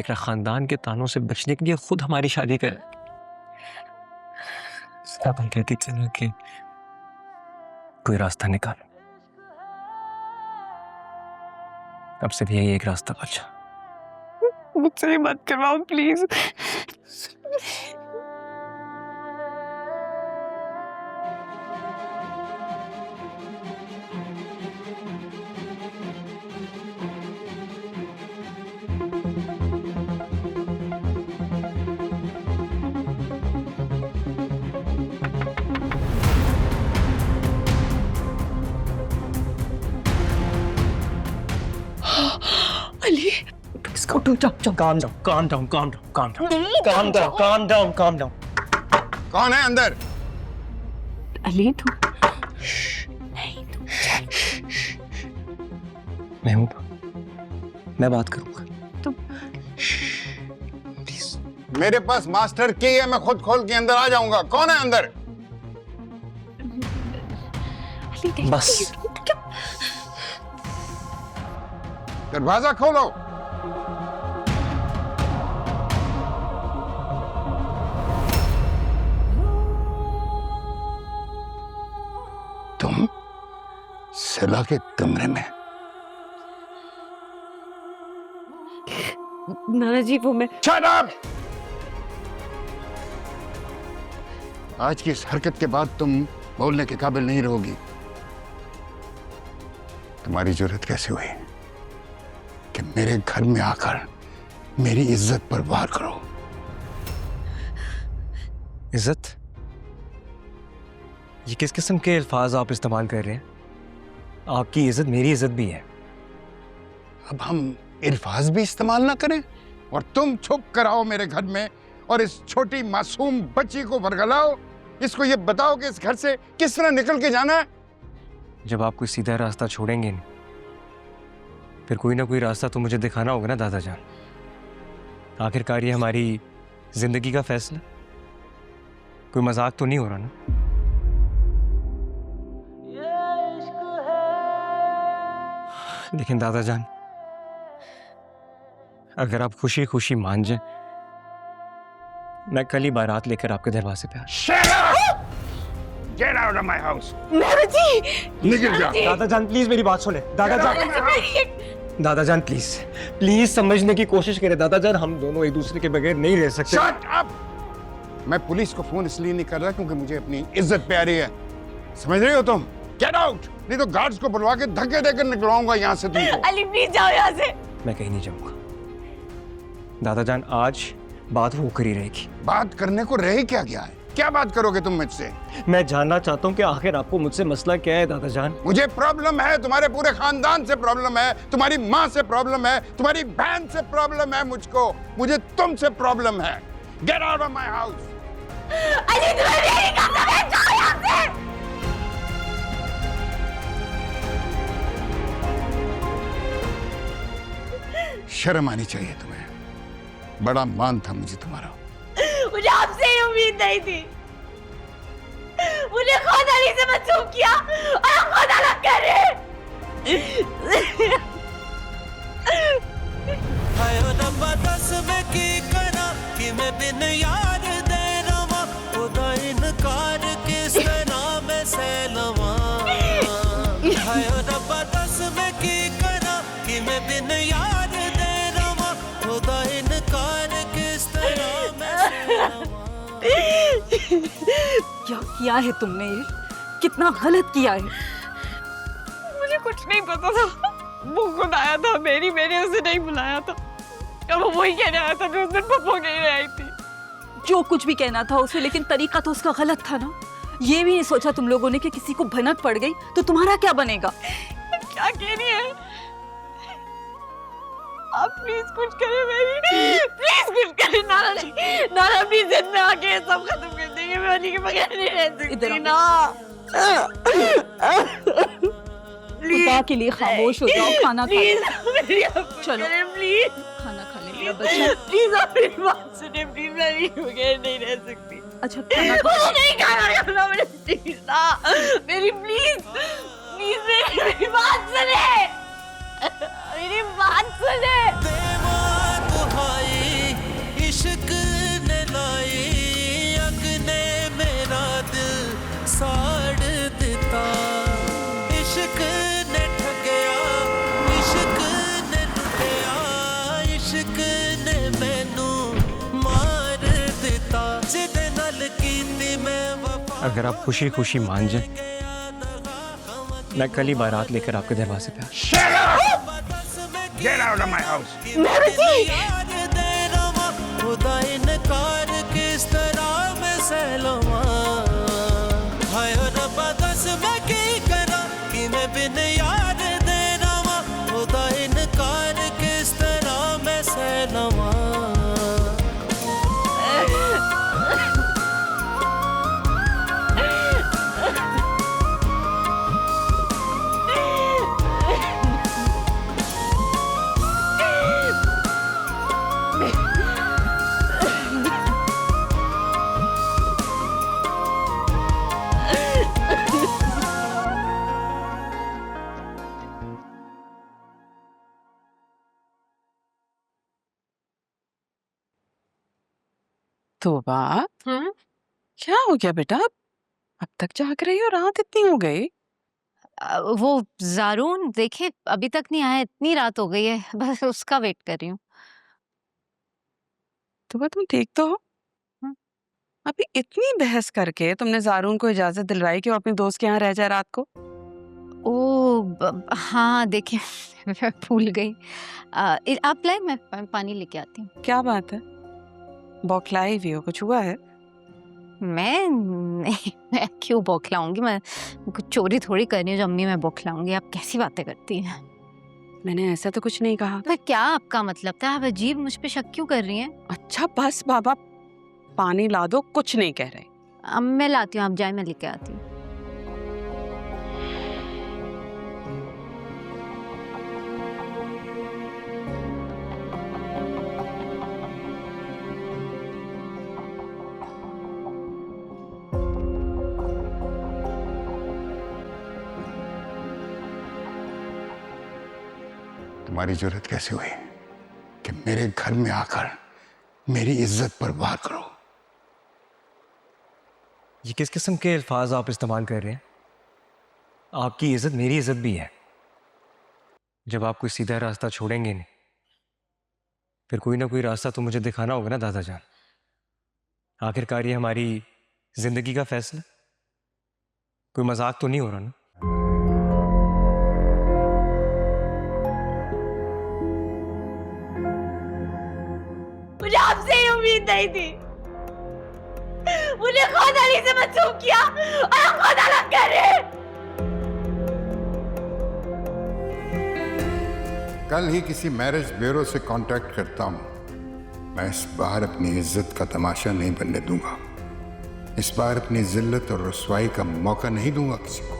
लेकिन खानदान के तानों से बचने के लिए खुद हमारी शादी कर अपन कहती चलो कि कोई रास्ता निकालो। अब सिर्फ यही एक रास्ता बचा। मुझसे ही मत करवाओ please. Ali Calm down, calm down, calm down, calm down. Calm down, calm down, calm down. कौन है अंदर? अली तू महबूब, मैं बात करूंगा। तुम मेरे पास मास्टर की है, मैं खुद खोल के अंदर आ जाऊंगा। कौन है अंदर? अली बस दरवाजा खोलो। तुम सिला के कमरे में? नाना जी वो मैं Shut up! आज की इस हरकत के बाद तुम बोलने के काबिल नहीं रहोगी। तुम्हारी जरूरत कैसे हुई कि मेरे घर में आकर मेरी इज्जत पर वार करो? इज्जत? ये किस किस्म के अल्फाज आप इस्तेमाल कर रहे हैं? आपकी इज्जत मेरी इज्जत भी है। अब हम अल्फाज भी इस्तेमाल ना करें और तुम छुप कर आओ मेरे घर में और इस छोटी मासूम बच्ची को वर्गलाओ। इसको ये बताओ कि इस घर से किस तरह निकल के जाना है। जब आप कोई सीधा रास्ता छोड़ेंगे नहीं, फिर कोई ना कोई रास्ता तो मुझे दिखाना होगा ना दादा जान। आखिरकार ये हमारी जिंदगी का फैसला, कोई मजाक तो नहीं हो रहा ना? लेकिन दादा जान, अगर आप खुशी खुशी मान जाए, मैं कल ही बारात लेकर आपके दरवाजे पे आ। Shut up! Get out of my house! नाना जी निकल जा। दादा जान प्लीज मेरी बात सुने। दादा जान प्लीज प्लीज समझने की कोशिश करें। दादा जान, हम दोनों एक दूसरे के बगैर नहीं रह सकते। Shut up! मैं पुलिस को फोन इसलिए नहीं कर रहा क्योंकि मुझे अपनी इज्जत प्यारी है। समझ रही हो तुम? Get out! नहीं तो गार्ड्स को बुलवा के धक्के देकर निकलवाऊंगा यहाँ से तुमको। अली प्लीज जाओ यहाँ से। मैं कहीं नहीं जाऊंगा दादा जान, आज बात होकर ही रहेगी। बात करने को रह क्या गया है? क्या बात करोगे तुम मुझसे? मैं जानना चाहता हूँ कि आखिर आपको मुझसे मसला क्या है दादा जान? मुझे प्रॉब्लम है, तुम्हारे पूरे खानदान से प्रॉब्लम है, तुम्हारी माँ से प्रॉब्लम है, तुम्हारी बहन से प्रॉब्लम है। मुझे तुमसे प्रॉब्लम है। Get out of my house. Ali तुम्हें नहीं करना है, जाओ यहाँ से। शर्म आनी चाहिए तुम्हें। बड़ा मान था मुझे तुम्हारा। मुझे आपसे ही उम्मीद नहीं थी। मुझे खुद अली से मंसूब किया और आप खुद अलग कर रहे हैं। हायो रब्बा दस में की करा कि मैं बिन यार दे रवा, खुदा इनकार किस तरह मैं सहलवा। हायो रब्बा दस में की करा कि मैं बिन यार दे रवा, खुदा इनकार किस तरह मैं सहलवा। क्या किया है तुमने? ये कितना गलत किया है। मुझे कुछ नहीं पता था। वो खुद आया था, मैंने उसे नहीं बुलाया था। अब वो वही कहने आया था जो उस दिन पप्पो कह रही थी। जो कुछ भी कहना था उसे, लेकिन तरीका तो उसका गलत था ना। ये भी नहीं सोचा तुम लोगों ने कि किसी को भनक पड़ गई तो तुम्हारा क्या बनेगा। क्या कह रही है? आप प्लीज कुछ करें मेरी, प्लीज कुछ करें। नाना प्लीज जिद में आके सब खत्म कर देंगे। मैं अली के बगैर नहीं रह सकती ना। खुदा के लिए खामोश हो जाओ, खाना खा लो। चलो प्लीज खाना खा ले बच्चा। प्लीज आप मेरी बात सुने, प्लीज मैं अली के बगैर नहीं रह सकती। अच्छा खाना नहीं खाना मैंने, प्लीज ना मेरी, प्लीज प्लीज मेरी बात सुने, मेरी बात सुने। देवा दुहाई अगर आप खुशी खुशी मान जाए, मैं कल ही बारात लेकर आपके दरवाजे पे Shut up! Get out of my house! खुदा इनकार किस तरह मैं सहलवा, हाय रब्बा दस मैं की करा कि मैं बिन यार दे रवा, खुदा इनकार किस तरह मैं सहलवा। तोबा, क्या हो गया बेटा? अब तक जाग रही हो, रात इतनी हो गई। वो जारून देखे अभी तक नहीं आया, इतनी रात हो गई है, बस उसका वेट कर रही हूँ। तोबा तुम ठीक तो हो? हम्म। अभी इतनी बहस करके तुमने जारून को इजाजत दिलवाई कि वो अपनी दोस्त के यहाँ रह जाए रात को? हाँ देखिए मैं भूल गई। आप लाए, मैं पानी लेके आती हूँ। क्या बात है, बौखलाई हुई हो, कुछ हुआ है? मैं नहीं, मैं क्यों बौखलाऊंगी? मैं कुछ चोरी थोड़ी करनी है जो अम्मी मैं बौखलाऊंगी। आप कैसी बातें करती हैं? मैंने ऐसा तो कुछ नहीं कहा। पर क्या आपका मतलब था? आप अजीब मुझ पे शक क्यों कर रही हैं? अच्छा बस बाबा, पानी ला दो, कुछ नहीं कह रहे। अब मैं लाती हूँ, आप जाए, मैं लेके आती हूँ। तुम्हारी जरूरत कैसे हुई कि मेरे घर में आकर मेरी इज्जत पर वार करो? ये किस किस्म के अल्फाज आप इस्तेमाल कर रहे हैं? आपकी इज्जत मेरी इज्जत भी है। जब आप कोई सीधा रास्ता छोड़ेंगे नहीं, फिर कोई ना कोई रास्ता तो मुझे दिखाना होगा ना दादा जान। आखिरकार ये हमारी जिंदगी का फैसला, कोई मजाक तो नहीं हो रहा ना? मुझे आपसे ही उम्मीद नहीं थी। मुझे खुद अली से मंसूब किया और खुद अलग कर रहे। कल ही किसी मैरिज ब्यूरो से कांटेक्ट करता हूं। मैं इस बार अपनी इज्जत का तमाशा नहीं बनने दूंगा। इस बार अपनी जिल्लत और रुसवाई का मौका नहीं दूंगा किसी को।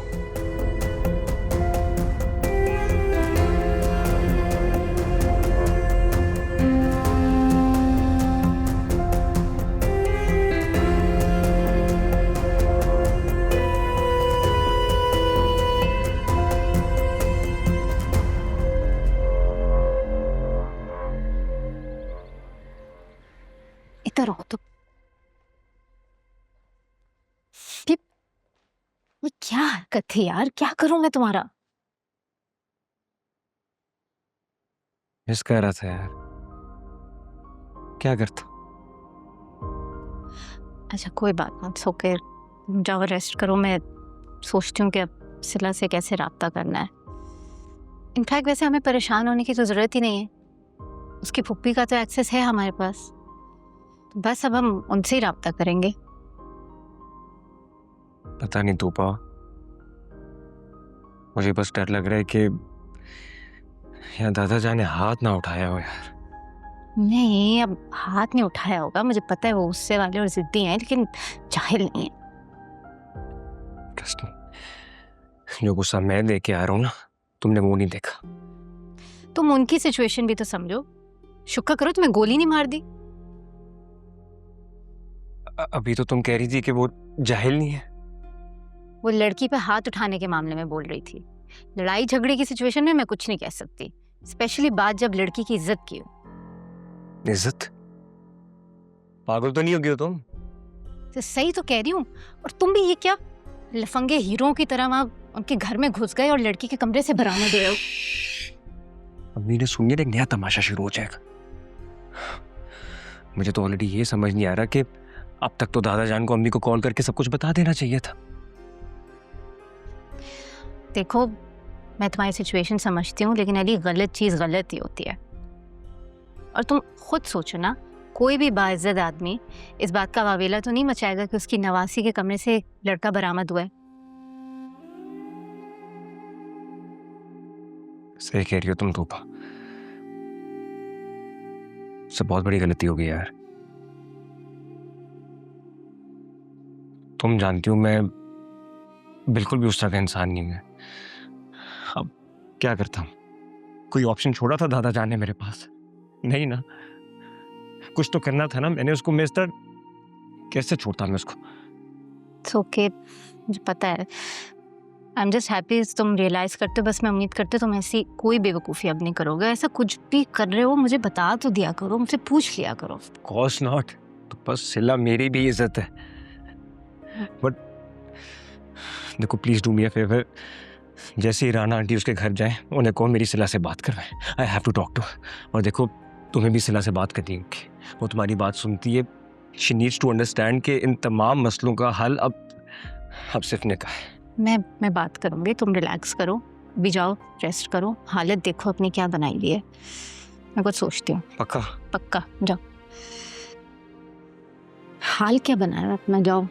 इधर हो तुम। ये क्या हरकत थी यार? क्या करूं मैं तुम्हारा? मिस कर रहा था यार, क्या करता? अच्छा कोई बात नहीं, ओके, जाओ रेस्ट करो। मैं सोचती हूँ कि अब सिला से कैसे राब्ता करना है। इनफैक्ट वैसे हमें परेशान होने की तो ज़रूरत ही नहीं है, उसकी फुप्पी का तो एक्सेस है हमारे पास, तो बस अब हम उनसे ही राब्ता करेंगे। पता नहीं तोपा, मुझे बस डर लग रहा है कि यहाँ दादा जान ने हाथ ना उठाया हो यार। नहीं, अब हाथ नहीं उठाया होगा, मुझे पता है वो गुस्से वाले और जिद्दी हैं, लेकिन जाहिल नहीं है। ट्रस्ट मी, जो गुस्सा मैं लेके आ रहा हूँ ना, तुमने वो नहीं देखा। तुम उनकी सिचुएशन भी तो समझो। शुक्र करो तुम्हें गोली नहीं मार दी। अभी तो तुम कह रही थी कि वो जाहिल नहीं है। वो लड़की पे हाथ उठाने के मामले में बोल रही थी। लड़ाई झगड़े की सिचुएशन में मैं कुछ नहीं कह सकती, स्पेशली बात जब लड़की की इज्जत की हो। इज्जत? पागल तो नहीं हो गई हो तुम? तो सही तो कह रही हूँ। और तुम भी ये क्या लफंगे हीरों की तरह वहां उनके घर में घुस गए और लड़की के कमरे से बरामद हुए हो? अम्मी ने सुनिए, एक नया तमाशा शुरू हो जाएगा। मुझे तो ऑलरेडी ये समझ नहीं आ रहा कि अब तक तो दादा जान को अम्मी को कॉल करके सब कुछ बता देना चाहिए था। देखो, मैं तुम्हारी सिचुएशन समझती हूँ, लेकिन अली गलत चीज़ गलत ही होती है। और तुम खुद सोचो ना, कोई भी बाइज्जत आदमी इस बात का वावेला तो नहीं मचाएगा कि उसकी नवासी के कमरे से लड़का बरामद हुआ है। सही कह रही हो तुम तूफा, सब बहुत बड़ी गलती हो गई यार। तुम जानती हो मैं बिल्कुल भी उस तरह का इंसान नहीं मैं। अब क्या करता हूँ? कोई ऑप्शन छोड़ा था दादा जान ने मेरे पास? नहीं ना, कुछ तो करना था ना। मैंने उसको मैं इस तरह कैसे छोड़ता मैं उसको? ओके, मुझे पता है। आई एम जस्ट हैप्पी तुम रियलाइज करते हो। बस मैं उम्मीद करती हूँ तुम ऐसी कोई बेवकूफ़ी अब नहीं करोगे। ऐसा कुछ भी कर रहे हो मुझे बता तो दिया करो, मुझसे पूछ लिया करो। Course not. तो बस सिला मेरी भी इज्जत है। बट देखो please do me a favour, जैसे ही राना आंटी उसके घर जाए उन्हें कहो मेरी सिला से बात करवाएं। I have to talk to. और देखो तुम्हें भी सिला से बात करनी होगी, वो तुम्हारी बात सुनती है। शी नीड्स टू अंडरस्टैंड कि इन तमाम मसलों का हल अब सिर्फ निकाह है। मैं बात करूँगी, तुम रिलैक्स करो, भी जाओ रेस्ट करो। हालत देखो अपनी क्या बनाई हुई है। मैं कुछ सोचती हूँ। पक्का? पक्का जाओ। हाल क्या बनाया है अपना, जाओ।